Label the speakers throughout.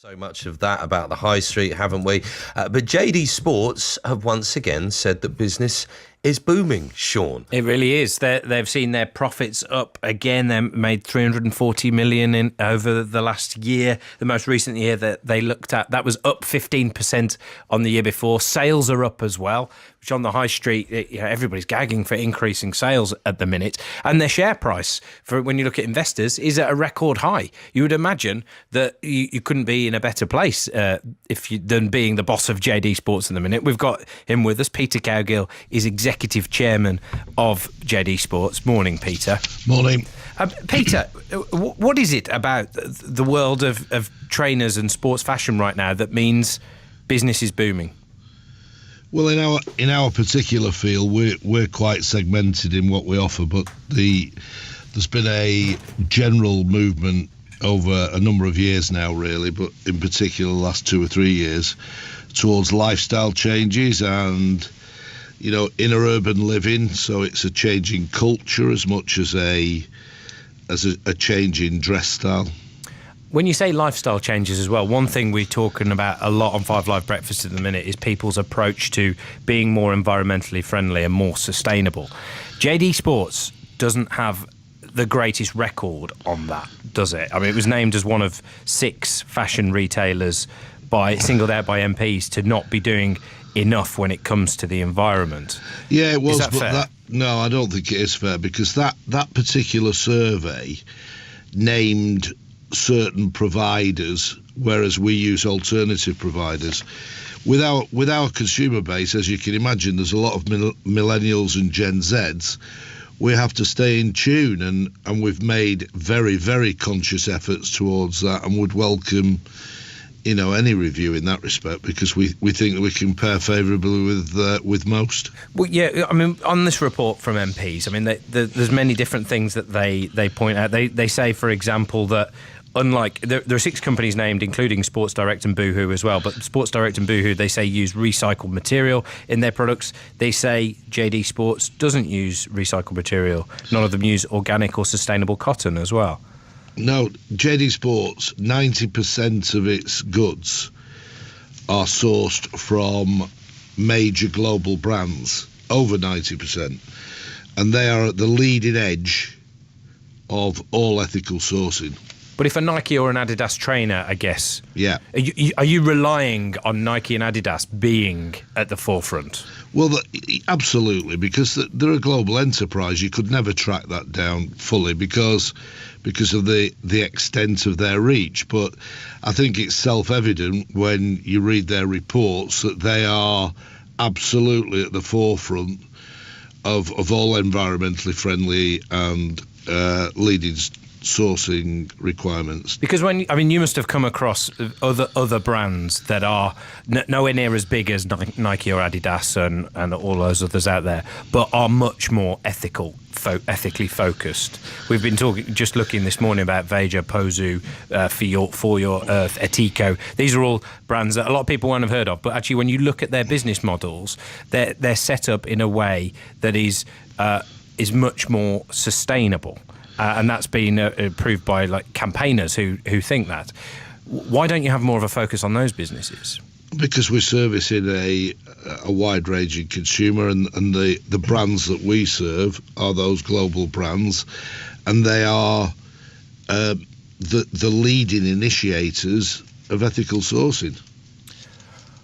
Speaker 1: So much of that about the high street, haven't we? But JD Sports have once again said that business is booming, Sean.
Speaker 2: It really is. They've seen their profits up again. They made 340 million over the last year. The most recent year that they looked at, that was up 15% on the year before. Sales are up as well, which on the high street, everybody's gagging for increasing sales at the minute. And their share price, for when you look at investors, is at a record high. You would imagine that you couldn't be in a better place than being the boss of JD Sports at the minute. We've got him with us. Peter Cowgill is executive chairman of JD Sports. Morning, Peter.
Speaker 3: Morning.
Speaker 2: Peter, what is it about the world of trainers and sports fashion right now that means business is booming?
Speaker 3: Well, in our particular field, we're quite segmented in what we offer, but there's been a general movement over a number of years now, really, but in particular the last 2 or 3 years, towards lifestyle changes and inner urban living. So it's a change in culture as much as a change in dress style.
Speaker 2: When you say lifestyle changes as well, one thing we're talking about a lot on 5 Live Breakfast at the minute is people's approach to being more environmentally friendly and more sustainable. JD Sports doesn't have the greatest record on that, does it? I mean, it was named as one of 6 fashion retailers singled out by MPs to not be doing enough when it comes to the environment.
Speaker 3: Yeah, it was.
Speaker 2: Is that fair?
Speaker 3: No, I don't think it is fair, because that particular survey named certain providers, whereas we use alternative providers. With our consumer base, as you can imagine, there's a lot of millennials and Gen Zs. We have to stay in tune, and we've made very, very conscious efforts towards that, and would welcome any review in that respect, because we think that we compare favourably with most.
Speaker 2: Well, yeah, I mean, on this report from MPs, I mean, there's many different things that they point out. They say, for example, that unlike there are 6 companies named, including Sports Direct and Boohoo as well, but Sports Direct and Boohoo, they say, use recycled material in their products. They say JD Sports doesn't use recycled material. None of them use organic or sustainable cotton as well.
Speaker 3: No, JD Sports, 90% of its goods are sourced from major global brands, over 90%. And they are at the leading edge of all ethical sourcing.
Speaker 2: But if a Nike or an Adidas trainer, I guess,
Speaker 3: yeah,
Speaker 2: are you relying on Nike and Adidas being at the forefront?
Speaker 3: Well, absolutely, because they're a global enterprise. You could never track that down fully because of the extent of their reach. But I think it's self-evident when you read their reports that they are absolutely at the forefront of all environmentally friendly and leading sourcing requirements.
Speaker 2: Because you must have come across other brands that are nowhere near as big as Nike or Adidas and all those others out there, but are much more ethically focused. We've been looking this morning about Veja, Pozu, For Your Earth, Etico. These are all brands that a lot of people won't have heard of, but actually when you look at their business models, they're set up in a way that is much more sustainable. And that's been approved by campaigners who think that. Why don't you have more of a focus on those businesses?
Speaker 3: Because we're servicing a wide-ranging consumer, and the brands that we serve are those global brands, and they are the leading initiators of ethical sourcing.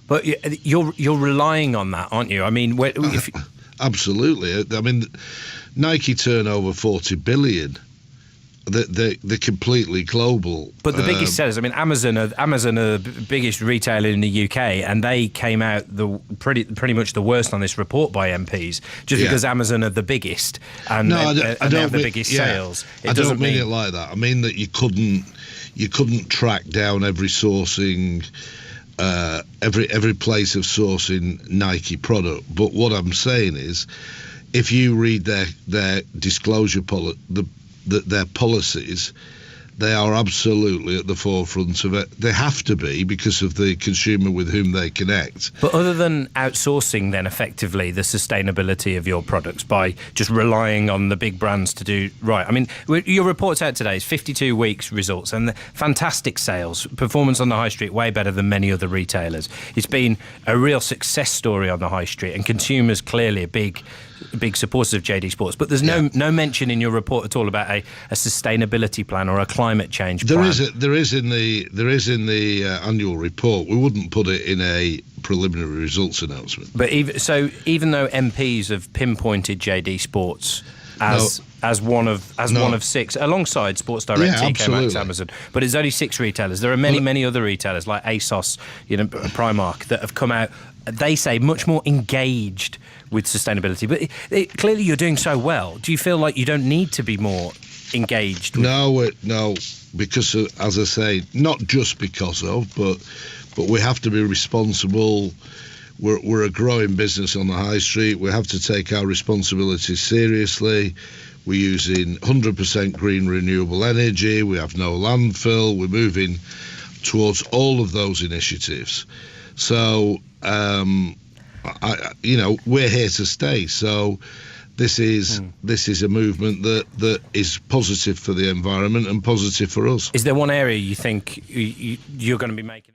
Speaker 2: But you're relying on that, aren't you? I mean,
Speaker 3: absolutely. I mean, Nike turnover 40 billion. They're completely global.
Speaker 2: But the biggest sellers, I mean, Amazon are the biggest retailer in the UK, and they came out pretty much the worst on this report by MPs, because Amazon are the biggest and they have the biggest sales.
Speaker 3: I don't mean it like that. I mean that you couldn't track down every sourcing. Every place of sourcing Nike product, but what I'm saying is, if you read their disclosure their policies, They are absolutely at the forefront of it. They have to be because of the consumer with whom they connect.
Speaker 2: But other than outsourcing, then, effectively, the sustainability of your products by just relying on the big brands to do right. I mean, your report's out today. It's 52 weeks results and fantastic sales. Performance on the high street way better than many other retailers. It's been a real success story on the high street, and consumers clearly a big supporters of JD Sports. But there's no mention in your report at all about a sustainability plan or a climate change plan.
Speaker 3: There is in the annual report. We wouldn't put it in a preliminary results announcement.
Speaker 2: But even though MPs have pinpointed JD Sports as one of six, alongside Sports Direct, TK Maxx, Amazon, but it's only 6 retailers. There are many other retailers like ASOS, Primark, that have come out. They say much more engaged with sustainability. But clearly, you're doing so well. Do you feel like you don't need to be more engaged?
Speaker 3: No, because as I say, not just because of, but we have to be responsible. We're a growing business on the high street. We have to take our responsibilities seriously. We're using 100% green renewable energy. We have no landfill. We're moving towards all of those initiatives. So, we're here to stay. So this is a movement that is positive for the environment and positive for us.
Speaker 2: Is there one area you think you're going to be making